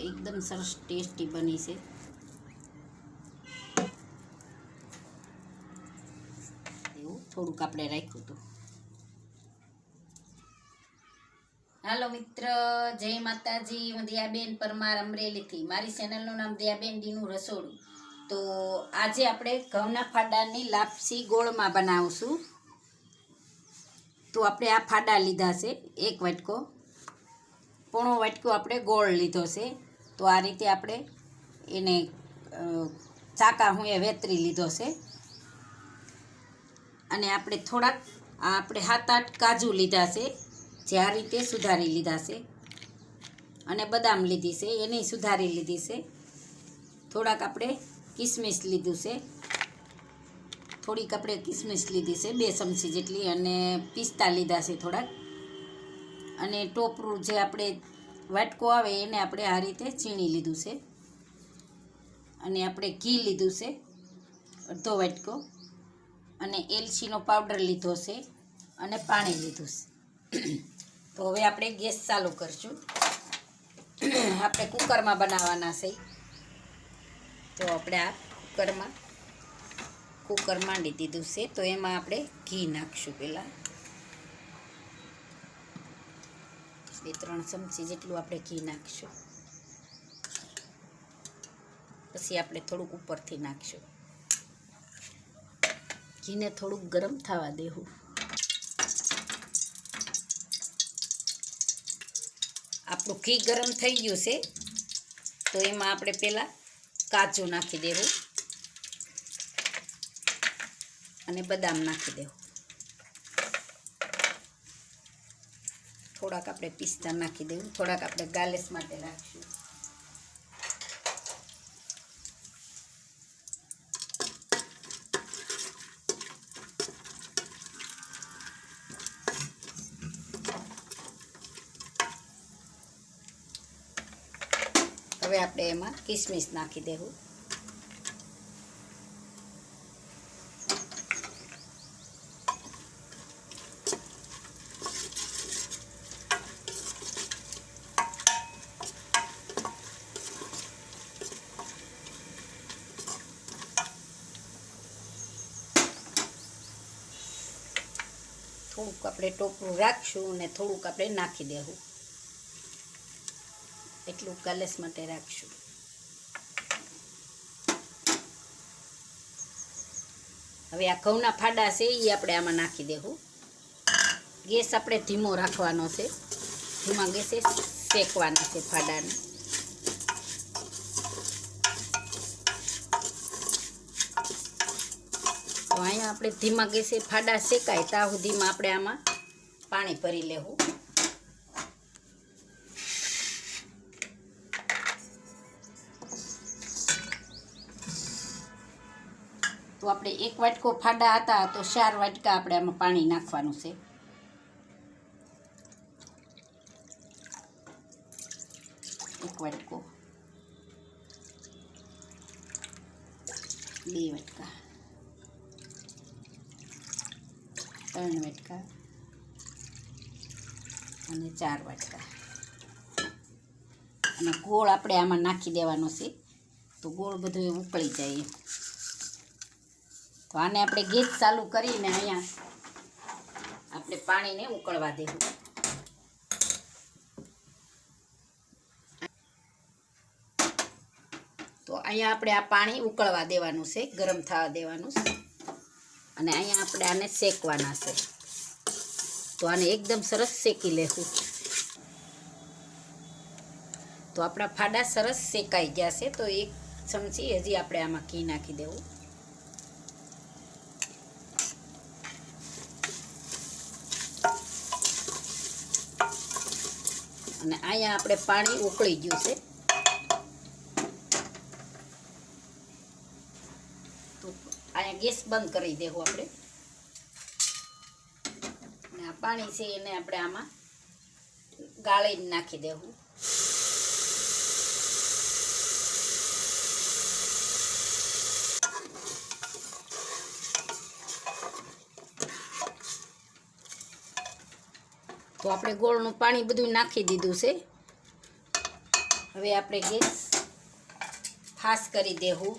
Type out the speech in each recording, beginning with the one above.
એકદમ સરસ ટેસ્ટી બની છે। એવું થોડુંક આપણે રાખ્યું હતું। હાલો મિત્ર, જય માતાજી। હું દયાબેન પરમાર અમરેલીથી। મારી ચેનલનું નામ દયાબેન ડીનું રસોડું। તો આજે આપણે ઘઉંના ફાડાની લાપસી ગોળમાં બનાવશું। તો આપણે આ ફાડા લીધા છે, એક વાટકો, પોણો વાટકો આપણે ગોળ લીધો છે। તો આ રીતે આપણે એને ચાકા હું એ વેતરી લીધો છે। અને આપણે થોડાક આપણે 7-8 કાજુ લીધા છે, જે આ રીતે સુધારી લીધા છે। અને બદામ લીધી છે, એની સુધારી લીધી છે। થોડાક આપણે કિસમિસ લીધું છે, થોડીક આપણે કિસમિસ લીધી છે 2 ચમચી જેટલી, અને પિસ્તા લીધા છે થોડાક, અને ટોપરું જે આપણે વાટકો આવે એને આપણે આ રીતે ચીણી લીધું છે। અને આપણે ઘી લીધું છે અડધો વાટકો, અને એલચીનો પાવડર લીધો છે, અને પાણી લીધું છે। તો હવે આપણે ગેસ ચાલુ કરશું। આપણે કુકરમાં બનાવવાના છે। તો આપણે આ કુકર માંડી દીધું છે। તો એમાં આપણે ઘી નાખશું। પહેલાં 2-3 ચમચી જેટલું આપણે ઘી નાખશું, પછી આપણે થોડુંક ઉપરથી નાખશું। ઘીને થોડુંક ગરમ થવા દેવું। આપણું ઘી ગરમ થઈ ગયું છે, તો એમાં આપણે પહેલાં કાજુ નાખી દેવું, અને બદામ નાખી દેવું, થોડાક આપણે પિસ્તા નાખી દેવું, થોડાક આપણે ગાલેસ માટે રાખશું। હવે આપણે એમાં કિસમિસ નાખી દેવું, થોડુંક આપણે ટોપરું રાખશું અને થોડુંક આપણે નાખી દેવું, એટલું ગાલેસ માટે રાખશું। હવે આ ઘઉંના ફાડા છે એ આપણે આમાં નાખી દેવું। ગેસ આપણે ધીમો રાખવાનો છે, ધીમા ગેસે શેકવાના છે ફાડાને। તો અહીંયા આપણે ધીમા ગેસે ફાડા શેકાય ત્યાં સુધીમાં આપણે આમાં પાણી ભરી લેવું। તો આપણે 1 વાટકો ફાડા હતા તો 4 વાટકા આપણે આમાં પાણી નાખવાનું છે। એક વાટકો, 2 વાટકા, 3 વાટકા, અને 4 વાટકા, અને ગોળ આપણે આમાં નાખી દેવાનો છે, તો ગોળ બધો ઉકળી જાય। તો આને આપણે ગેસ ચાલુ કરીને અહીંયા આપણે પાણીને ઉકળવા દેવું। તો અહીંયા આપણે આ પાણી ઉકળવા દેવાનું છે, ગરમ થવા દેવાનું છે, અને અહીંયા આપણે આને શેકવાના છે। તો આને એકદમ સરસ શેકી લેવું। તો આપણા ફાડા સરસ શેકાઈ ગયા છે। તો 1 ચમચી હજી આપણે આમાં ઘી નાખી દેવું, અને અહીંયા આપણે પાણી ઉકળી ગયું છે। તો અહીંયા ગેસ બંધ કરી દેવું આપણે, અને આ પાણી છે એને આપણે આમાં ગાળીને નાખી દેવું। તો આપણે ગોળનું પાણી બધું નાખી દીધું છે। હવે આપણે ગેસ ફાસ્ટ કરી દેવું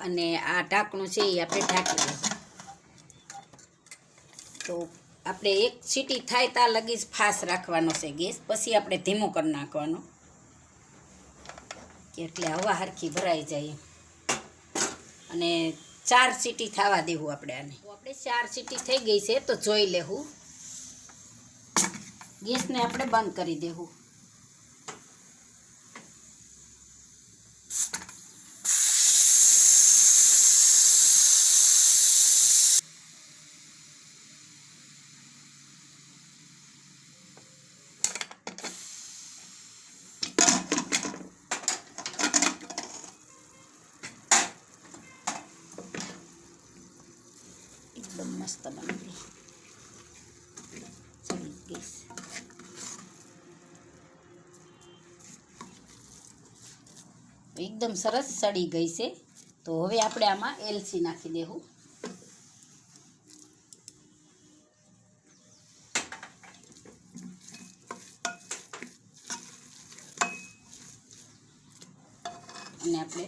અને આ ઢાંકણું છે એ આપણે ઢાંકી દેવું. તો આપણે એક સીટી થાય ત્યાં લગી જ ફાસ્ટ રાખવાનો છે ગેસ, પછી આપણે ધીમો કરી નાખવાનો એટલે હવા હરખી ભરાઈ જાય. અને 4 સીટી થવા દેવું આપણે આને. આપણે 4 સીટી થઈ ગઈ છે તો જોઈ લેવું. ગેસને આપણે બંધ કરી દેવું. એકદમ મસ્ત બની ગઈ ગેસ. એકદમ સરસ સડી ગઈ છે. તો હવે આપણે આમાં એલચી નાખી દેવું. અને આપણે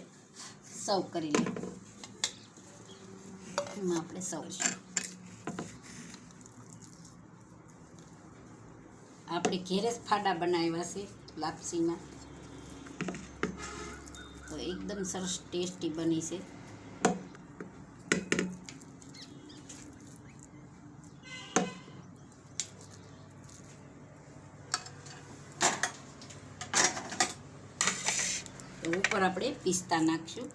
સર્વ કરી લઈએ. એમાં આપણે સર્વ આપણે ઘેરે જ ફાડા બનાવ્યા છે લાપસીના. તો એકદમ સરસ ટેસ્ટી બની છે. તો ઉપર આપણે પિસ્તા નાખશું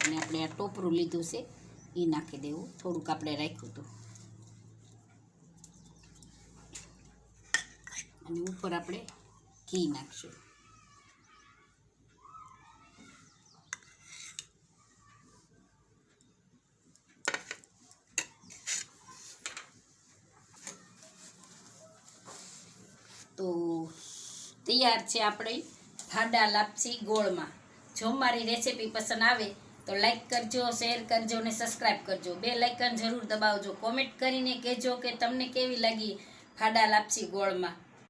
અને આપણે આ ટોપરું લીધું છે એ નાખી દેવું. થોડુંક આપણે રાખ્યું હતું અને ઉપર આપણે ઘી નાખશું. તો તૈયાર છે આપણી ફાડા લાપસી ગોળમાં. જો મારી રેસીપી પસંદ આવે તો લાઈક કરજો, શેર કરજો અને સબસ્ક્રાઈબ કરજો. બેલ આઇકન જરૂર દબાવજો. કોમેન્ટ કરીને કહેજો કે તમને કેવી લાગી ફાડા લાપસી ગોળમાં.